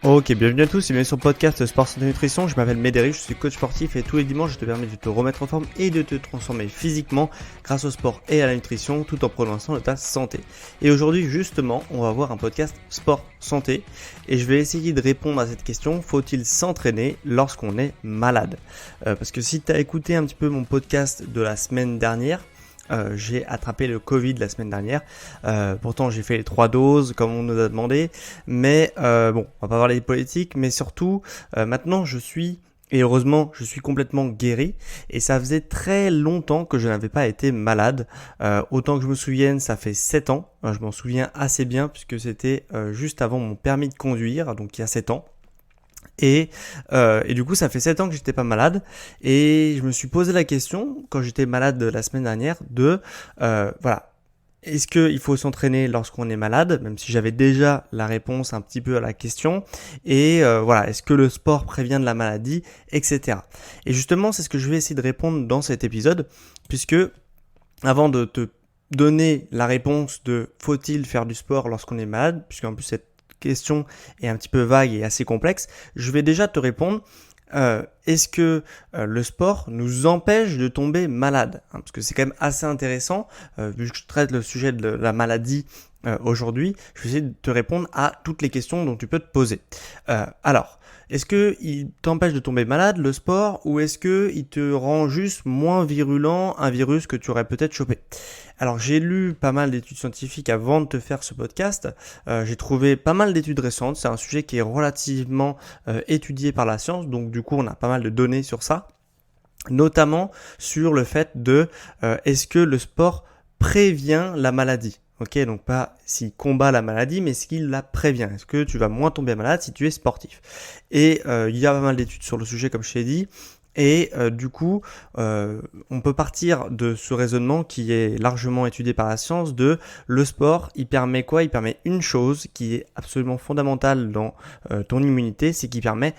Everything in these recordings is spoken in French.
Ok, bienvenue à tous et bienvenue sur le podcast Sport Santé Nutrition. Je m'appelle Médéric, je suis coach sportif et tous les dimanches je te permets de te remettre en forme et de te transformer physiquement grâce au sport et à la nutrition tout en prononçant de ta santé. Et aujourd'hui justement, on va voir un podcast sport santé et je vais essayer de répondre à cette question: faut-il s'entraîner lorsqu'on est malade? Parce que si tu as écouté un petit peu mon podcast de la semaine dernière, j'ai attrapé le Covid la semaine dernière. Pourtant j'ai fait les 3 doses comme on nous a demandé. Mais bon, on va pas parler des politiques, mais surtout maintenant et heureusement, je suis complètement guéri et ça faisait très longtemps que je n'avais pas été malade. Autant que je me souvienne, ça fait 7 ans. Je m'en souviens assez bien puisque c'était juste avant mon permis de conduire, donc il y a 7 ans. Et du coup, ça fait 7 ans que j'étais pas malade et je me suis posé la question quand j'étais malade la semaine dernière de voilà, est-ce qu'il faut s'entraîner lorsqu'on est malade, même si j'avais déjà la réponse un petit peu à la question, et voilà, est-ce que le sport prévient de la maladie, etc. Et justement, c'est ce que je vais essayer de répondre dans cet épisode, puisque avant de te donner la réponse de faut-il faire du sport lorsqu'on est malade, puisqu'en plus cette question est un petit peu vague et assez complexe, je vais déjà te répondre est-ce que le sport nous empêche de tomber malade, parce que c'est quand même assez intéressant, vu que je traite le sujet de la maladie aujourd'hui, je vais essayer de te répondre à toutes les questions dont tu peux te poser. Alors, est-ce qu'il t'empêche de tomber malade, le sport, ou est-ce qu'il te rend juste moins virulent un virus que tu aurais peut-être chopé? Alors, j'ai lu pas mal d'études scientifiques avant de te faire ce podcast. J'ai trouvé pas mal d'études récentes. C'est un sujet qui est relativement étudié par la science, donc du coup, on a pas mal de données sur ça, notamment sur le fait de est-ce que le sport prévient la maladie? Ok, donc pas s'il combat la maladie, mais s'il la prévient. Est-ce que tu vas moins tomber malade si tu es sportif? Et il y a pas mal d'études sur le sujet, comme je t'ai dit. Et du coup, on peut partir de ce raisonnement qui est largement étudié par la science de le sport, il permet quoi? Il permet une chose qui est absolument fondamentale dans ton immunité, c'est qu'il permet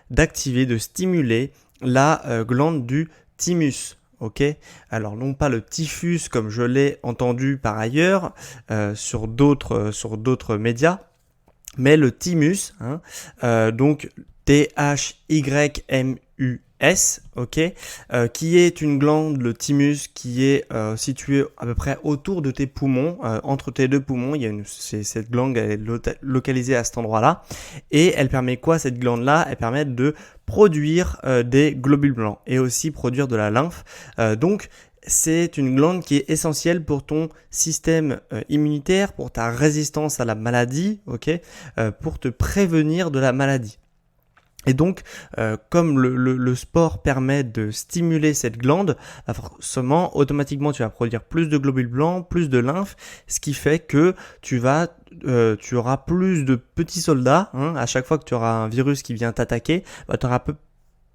d'activer, de stimuler la glande du thymus. Ok, alors non pas le typhus comme je l'ai entendu par ailleurs sur d'autres médias, mais le thymus, donc THYMUS, ok, qui est une glande, le thymus, qui est située à peu près autour de tes poumons, entre tes deux poumons. Cette glande, elle est localisée à cet endroit-là, et elle permet quoi, cette glande-là? Elle permet de produire des globules blancs et aussi produire de la lymphe. Donc c'est une glande qui est essentielle pour ton système immunitaire, pour ta résistance à la maladie, ok, pour te prévenir de la maladie. Et donc, comme le sport permet de stimuler cette glande, forcément, automatiquement, tu vas produire plus de globules blancs, plus de lymphe, ce qui fait que tu auras plus de petits soldats. À chaque fois que tu auras un virus qui vient t'attaquer, tu auras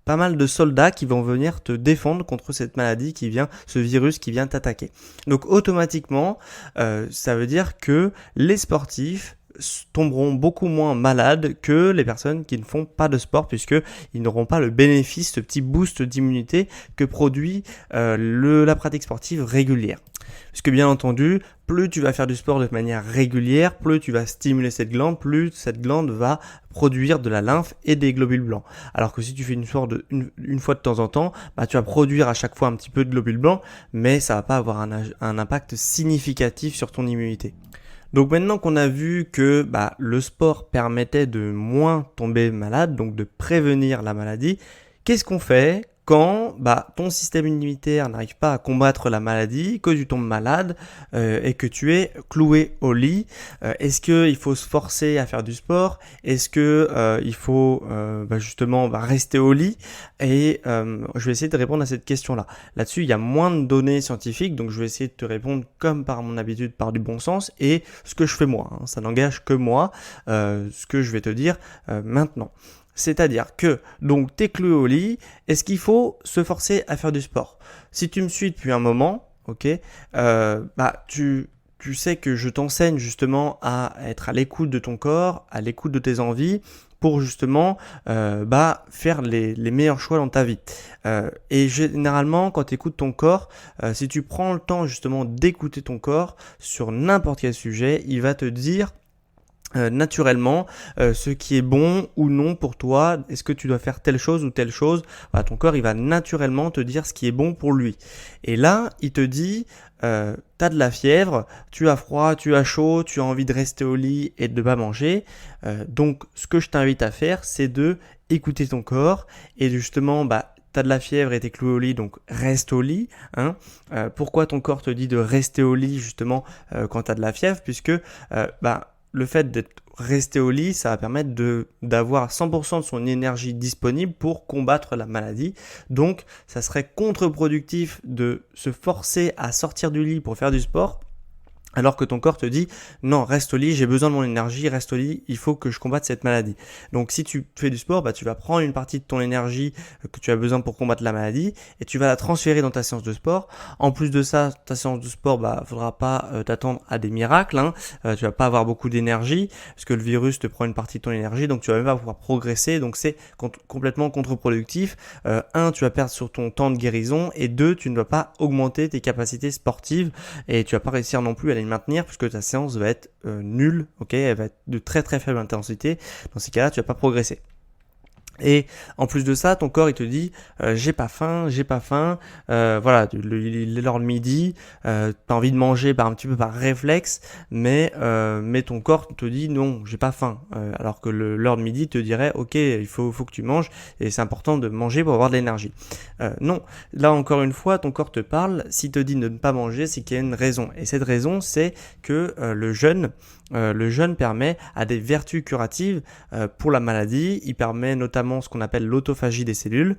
pas mal de soldats qui vont venir te défendre contre cette maladie ce virus qui vient t'attaquer. Donc, automatiquement, ça veut dire que les sportifs tomberont beaucoup moins malades que les personnes qui ne font pas de sport, puisqu'ils n'auront pas le bénéfice, ce petit boost d'immunité que produit la pratique sportive régulière. Puisque bien entendu, plus tu vas faire du sport de manière régulière, plus tu vas stimuler cette glande, plus cette glande va produire de la lymphe et des globules blancs. Alors que si tu fais une fois de temps en temps, tu vas produire à chaque fois un petit peu de globules blancs, mais ça va pas avoir un impact significatif sur ton immunité. Donc maintenant qu'on a vu que le sport permettait de moins tomber malade, donc de prévenir la maladie, qu'est-ce qu'on fait quand ton système immunitaire n'arrive pas à combattre la maladie, que tu tombes malade et que tu es cloué au lit? Est-ce qu'il faut se forcer à faire du sport? Est-ce que il faut justement rester au lit? Et je vais essayer de répondre à cette question-là. Là-dessus, il y a moins de données scientifiques, donc je vais essayer de te répondre comme par mon habitude, par du bon sens, et ce que je fais moi. Ça n'engage que moi, ce que je vais te dire maintenant. C'est-à-dire que, donc, t'es cloué au lit, est-ce qu'il faut se forcer à faire du sport? Si tu me suis depuis un moment, ok, tu sais que je t'enseigne justement à être à l'écoute de ton corps, à l'écoute de tes envies, pour justement faire les meilleurs choix dans ta vie. Et généralement, quand tu écoutes ton corps, si tu prends le temps justement d'écouter ton corps sur n'importe quel sujet, il va te dire naturellement ce qui est bon ou non pour toi. Est-ce que tu dois faire telle chose ou telle chose? Voilà, ton corps il va naturellement te dire ce qui est bon pour lui. Et là il te dit t'as de la fièvre, tu as froid, tu as chaud, tu as envie de rester au lit et de ne pas manger. Donc ce que je t'invite à faire, c'est de écouter ton corps et justement t'as de la fièvre et t'es cloué au lit, donc reste au lit. Pourquoi ton corps te dit de rester au lit justement quand t'as de la fièvre? Puisque le fait d'être resté au lit, ça va permettre d'avoir 100% de son énergie disponible pour combattre la maladie. Donc, ça serait contre-productif de se forcer à sortir du lit pour faire du sport, alors que ton corps te dit non, reste au lit, j'ai besoin de mon énergie, reste au lit, il faut que je combatte cette maladie. Donc si tu fais du sport, tu vas prendre une partie de ton énergie que tu as besoin pour combattre la maladie et tu vas la transférer dans ta séance de sport. En plus de ça, ta séance de sport, faudra pas t'attendre à des miracles, tu vas pas avoir beaucoup d'énergie parce que le virus te prend une partie de ton énergie, donc tu vas même pas pouvoir progresser, donc c'est complètement contre-productif. Tu vas perdre sur ton temps de guérison et 2, tu ne vas pas augmenter tes capacités sportives et tu vas pas réussir non plus à les maintenir puisque ta séance va être nulle, elle va être de très très faible intensité. Dans ces cas-là, tu vas pas progresser. Et en plus de ça, ton corps il te dit j'ai pas faim, voilà, il est l'heure de midi, t'as envie de manger un petit peu par réflexe, mais ton corps te dit non, j'ai pas faim, alors que l'heure de midi te dirait ok, il faut que tu manges et c'est important de manger pour avoir de l'énergie. Non, là encore une fois, ton corps te parle, s'il te dit de ne pas manger, c'est qu'il y a une raison, et cette raison c'est que le jeûne permet à des vertus curatives pour la maladie. Il permet notamment ce qu'on appelle l'autophagie des cellules.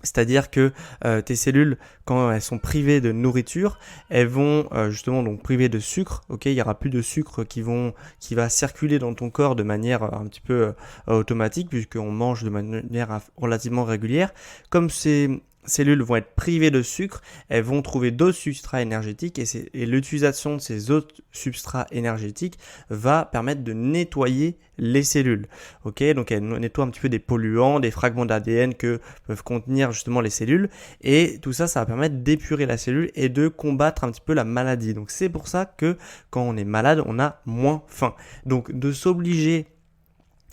C'est-à-dire que tes cellules, quand elles sont privées de nourriture, elles vont justement donc privées de sucre. Il y aura plus de sucre qui va circuler dans ton corps de manière un petit peu automatique puisqu'on mange de manière relativement régulière. Comme ces cellules vont être privées de sucre, elles vont trouver d'autres substrats énergétiques et l'utilisation de ces autres substrats énergétiques va permettre de nettoyer les cellules. Donc elle nettoie un petit peu des polluants, des fragments d'ADN que peuvent contenir justement les cellules et tout ça va permettre d'épurer la cellule et de combattre un petit peu la maladie. Donc c'est pour ça que quand on est malade, on a moins faim. Donc de s'obliger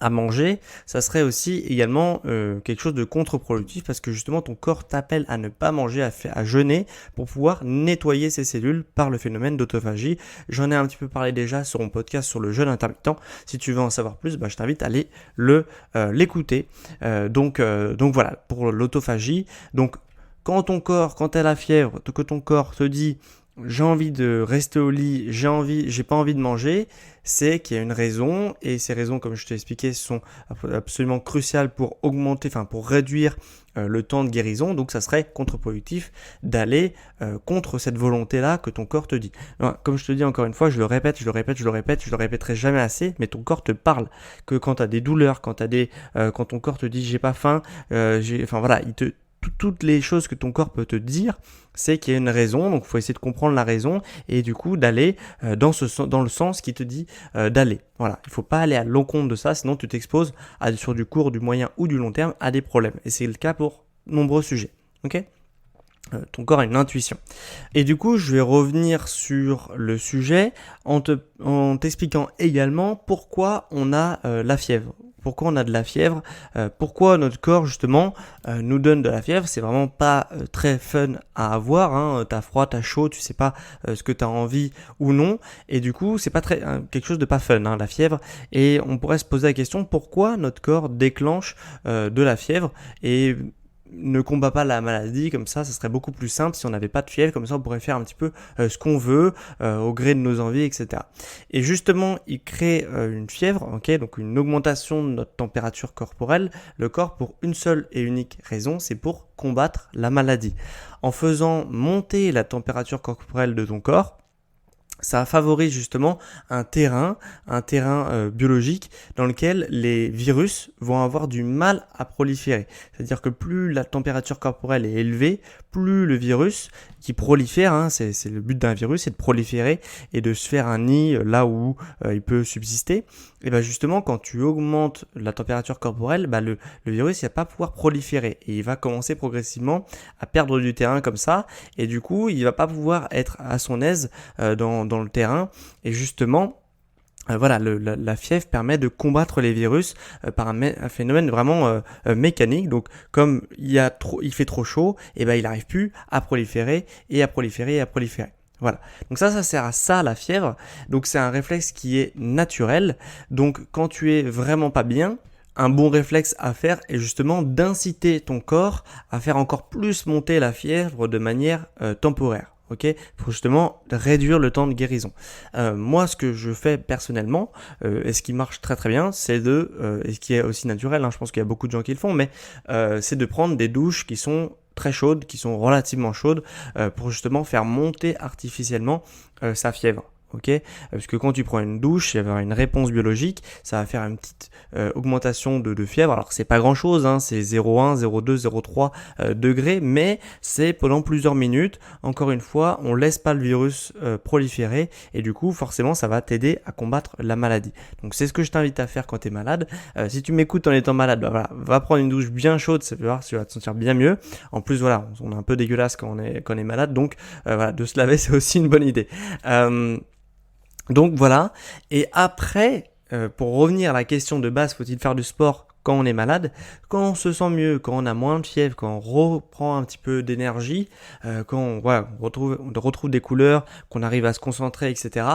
à manger, ça serait aussi également quelque chose de contre-productif parce que justement ton corps t'appelle à ne pas manger, à jeûner pour pouvoir nettoyer ses cellules par le phénomène d'autophagie. J'en ai un petit peu parlé déjà sur mon podcast sur le jeûne intermittent. Si tu veux en savoir plus, je t'invite à aller l'écouter. Donc voilà, pour l'autophagie. Donc quand tu as la fièvre, que ton corps te dit j'ai envie de rester au lit, j'ai pas envie de manger, c'est qu'il y a une raison et ces raisons, comme je t'ai expliqué, sont absolument cruciales pour pour réduire le temps de guérison. Donc ça serait contre-productif d'aller contre cette volonté-là que ton corps te dit. Alors, comme je te dis encore une fois, je le le répéterai jamais assez, mais ton corps te parle que quand tu as des douleurs, quand ton corps te dit j'ai pas faim, toutes les choses que ton corps peut te dire, c'est qu'il y a une raison, donc il faut essayer de comprendre la raison et du coup d'aller dans le sens qui te dit d'aller. Voilà, il ne faut pas aller à l'encontre de ça, sinon tu t'exposes sur du court, du moyen ou du long terme à des problèmes. Et c'est le cas pour nombreux sujets. Ok ? Ton corps a une intuition. Et du coup, je vais revenir sur le sujet en t'expliquant également pourquoi on a la fièvre. Pourquoi on a de la fièvre, pourquoi notre corps justement nous donne de la fièvre. C'est vraiment pas très fun à avoir, t'as froid, t'as chaud, tu sais pas ce que t'as envie ou non, et du coup c'est pas quelque chose de pas fun, la fièvre. Et on pourrait se poser la question pourquoi notre corps déclenche de la fièvre et ne combat pas la maladie comme ça serait beaucoup plus simple si on n'avait pas de fièvre, comme ça on pourrait faire un petit peu ce qu'on veut au gré de nos envies, etc. Et justement, il crée une fièvre, donc une augmentation de notre température corporelle, le corps pour une seule et unique raison, c'est pour combattre la maladie. En faisant monter la température corporelle de ton corps, ça favorise justement un terrain biologique dans lequel les virus vont avoir du mal à proliférer. C'est-à-dire que plus la température corporelle est élevée, plus le virus qui prolifère, c'est le but d'un virus, c'est de proliférer et de se faire un nid là où il peut subsister. Et bien justement, quand tu augmentes la température corporelle, le virus il va pas pouvoir proliférer et il va commencer progressivement à perdre du terrain comme ça, et du coup il va pas pouvoir être à son aise dans le terrain. Et justement, la fièvre permet de combattre les virus par un phénomène vraiment mécanique. Donc, comme il fait trop chaud, et il n'arrive plus à proliférer et à proliférer et à proliférer. Voilà. Donc ça sert à ça, la fièvre. Donc c'est un réflexe qui est naturel. Donc quand tu es vraiment pas bien, un bon réflexe à faire est justement d'inciter ton corps à faire encore plus monter la fièvre de manière temporaire. Ok, pour justement réduire le temps de guérison. Moi, ce que je fais personnellement, et ce qui marche très très bien, c'est et ce qui est aussi naturel, je pense qu'il y a beaucoup de gens qui le font, mais c'est de prendre des douches qui sont très chaudes, qui sont relativement chaudes, pour justement faire monter artificiellement sa fièvre. Ok, parce que quand tu prends une douche, il va y avoir une réponse biologique, ça va faire une petite augmentation de fièvre. Alors c'est pas grand chose, c'est 0,1, 0,2, 0,3 degrés, mais c'est pendant plusieurs minutes. Encore une fois, on laisse pas le virus proliférer, et du coup forcément ça va t'aider à combattre la maladie. Donc c'est ce que je t'invite à faire quand tu es malade. Si tu m'écoutes en étant malade, va prendre une douche bien chaude, ça va voir si tu vas te sentir bien mieux. En plus on est un peu dégueulasse quand on est malade, donc de se laver c'est aussi une bonne idée. Donc voilà, et après, pour revenir à la question de base, faut-il faire du sport quand on est malade? Quand on se sent mieux, quand on a moins de fièvre, quand on reprend un petit peu d'énergie, quand on retrouve des couleurs, qu'on arrive à se concentrer, etc.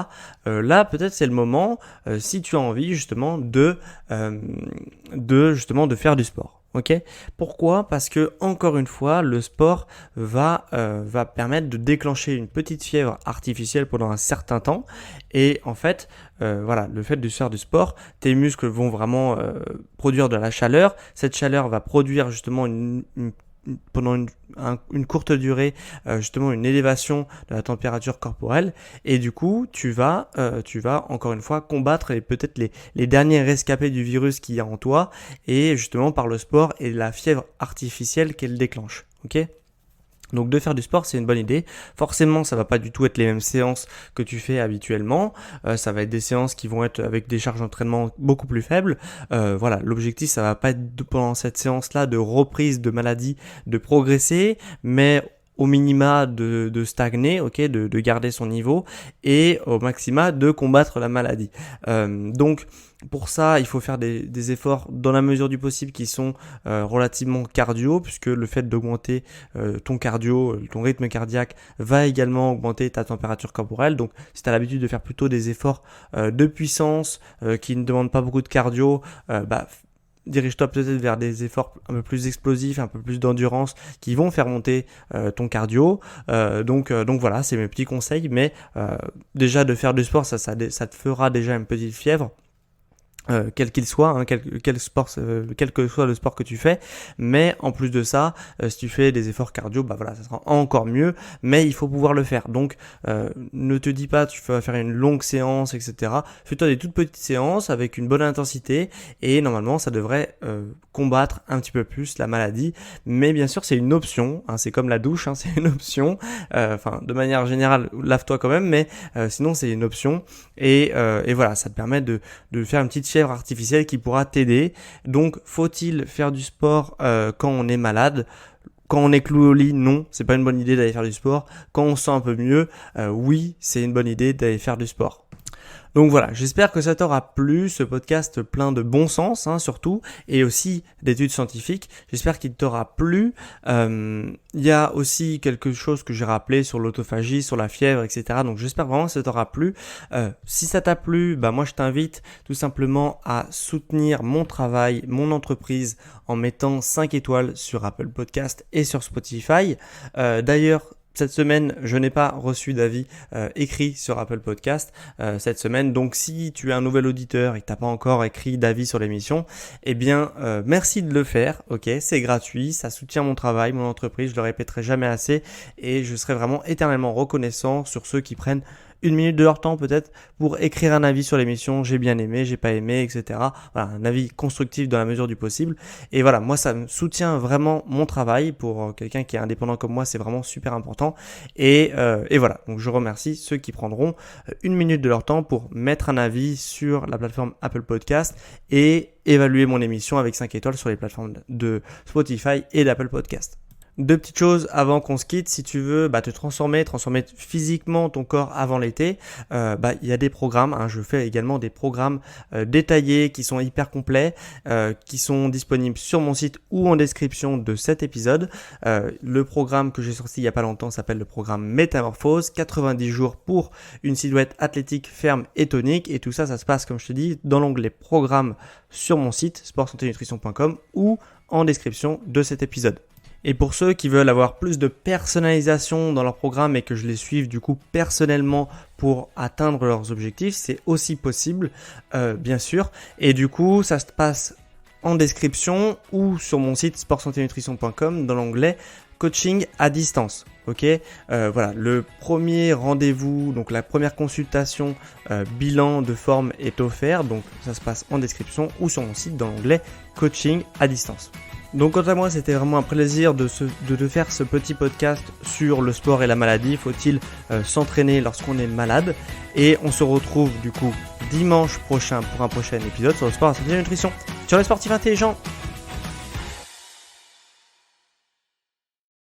Là, peut-être c'est le moment, si tu as envie justement de faire du sport. Ok? Pourquoi? Parce que encore une fois, le sport va permettre de déclencher une petite fièvre artificielle pendant un certain temps. Et en fait, le fait de faire du sport, tes muscles vont vraiment produire de la chaleur. Cette chaleur va produire justement pendant une courte durée justement une élévation de la température corporelle, et du coup tu vas encore une fois combattre peut-être les derniers rescapés du virus qu'il y a en toi, et justement par le sport et la fièvre artificielle qu'elle déclenche. Ok ? Donc de faire du sport, c'est une bonne idée. Forcément, ça va pas du tout être les mêmes séances que tu fais habituellement. Ça va être des séances qui vont être avec des charges d'entraînement beaucoup plus faibles. L'objectif, ça va pas être pendant cette séance-là de reprise de maladie de progresser, mais au minima de stagner, de garder son niveau, et au maxima de combattre la maladie. Donc pour ça, il faut faire des efforts dans la mesure du possible qui sont relativement cardio, puisque le fait d'augmenter ton cardio, ton rythme cardiaque va également augmenter ta température corporelle. Donc si tu as l'habitude de faire plutôt des efforts de puissance qui ne demandent pas beaucoup de cardio, dirige-toi peut-être vers des efforts un peu plus explosifs, un peu plus d'endurance qui vont faire monter ton cardio. Donc voilà, c'est mes petits conseils. Mais déjà de faire du sport, ça te fera déjà une petite fièvre. Quel qu'il soit, quel que soit le sport que tu fais, mais en plus de ça, si tu fais des efforts cardio, ça sera encore mieux, mais il faut pouvoir le faire. Donc ne te dis pas tu vas faire une longue séance, etc. Fais-toi des toutes petites séances avec une bonne intensité, et normalement ça devrait combattre un petit peu plus la maladie. Mais bien sûr c'est une option, c'est comme la douche, c'est une option. De manière générale, lave-toi quand même, mais sinon c'est une option, et voilà, ça te permet de faire une petite fièvre artificielle qui pourra t'aider. Donc faut-il faire du sport quand on est malade? Quand on est cloué au lit, non, c'est pas une bonne idée d'aller faire du sport. Quand on se sent un peu mieux, oui, c'est une bonne idée d'aller faire du sport. Donc voilà, j'espère que ça t'aura plu, ce podcast plein de bon sens surtout, et aussi d'études scientifiques. J'espère qu'il t'aura plu. Il y a aussi quelque chose que j'ai rappelé sur l'autophagie, sur la fièvre, etc. Donc j'espère vraiment que ça t'aura plu. Si ça t'a plu, moi je t'invite tout simplement à soutenir mon travail, mon entreprise, en mettant 5 étoiles sur Apple Podcast et sur Spotify. D'ailleurs, cette semaine, je n'ai pas reçu d'avis écrit sur Apple Podcast cette semaine. Donc, si tu es un nouvel auditeur et que tu n'as pas encore écrit d'avis sur l'émission, merci de le faire. Ok, c'est gratuit, ça soutient mon travail, mon entreprise. Je le répéterai jamais assez, et je serai vraiment éternellement reconnaissant sur ceux qui prennent 1 minute de leur temps peut-être pour écrire un avis sur l'émission, j'ai bien aimé, j'ai pas aimé, etc. Voilà, un avis constructif dans la mesure du possible. Et voilà, moi ça me soutient vraiment mon travail. Pour quelqu'un qui est indépendant comme moi, c'est vraiment super important. Et voilà, donc je remercie ceux qui prendront 1 minute de leur temps pour mettre un avis sur la plateforme Apple Podcast et évaluer mon émission avec 5 étoiles sur les plateformes de Spotify et d'Apple Podcast. Deux petites choses avant qu'on se quitte. Si tu veux te transformer physiquement ton corps avant l'été, il y a des programmes, je fais également des programmes détaillés qui sont hyper complets, qui sont disponibles sur mon site ou en description de cet épisode. Le programme que j'ai sorti il y a pas longtemps s'appelle le programme Métamorphose, 90 jours pour une silhouette athlétique, ferme et tonique, et tout ça se passe, comme je te dis, dans l'onglet programme sur mon site sportsanténutrition.com ou en description de cet épisode. Et pour ceux qui veulent avoir plus de personnalisation dans leur programme et que je les suive du coup personnellement pour atteindre leurs objectifs, c'est aussi possible, bien sûr. Et du coup, ça se passe en description ou sur mon site sportsanténutrition.com dans l'onglet coaching à distance. Ok, voilà, le premier rendez-vous, donc la première consultation bilan de forme est offert, donc ça se passe en description ou sur mon site dans l'onglet coaching à distance. Donc quant à moi, c'était vraiment un plaisir de te faire ce petit podcast sur le sport et la maladie. Faut-il s'entraîner lorsqu'on est malade? Et on se retrouve du coup dimanche prochain pour un prochain épisode sur le sport, la santé et la nutrition. Sur les sportifs intelligents.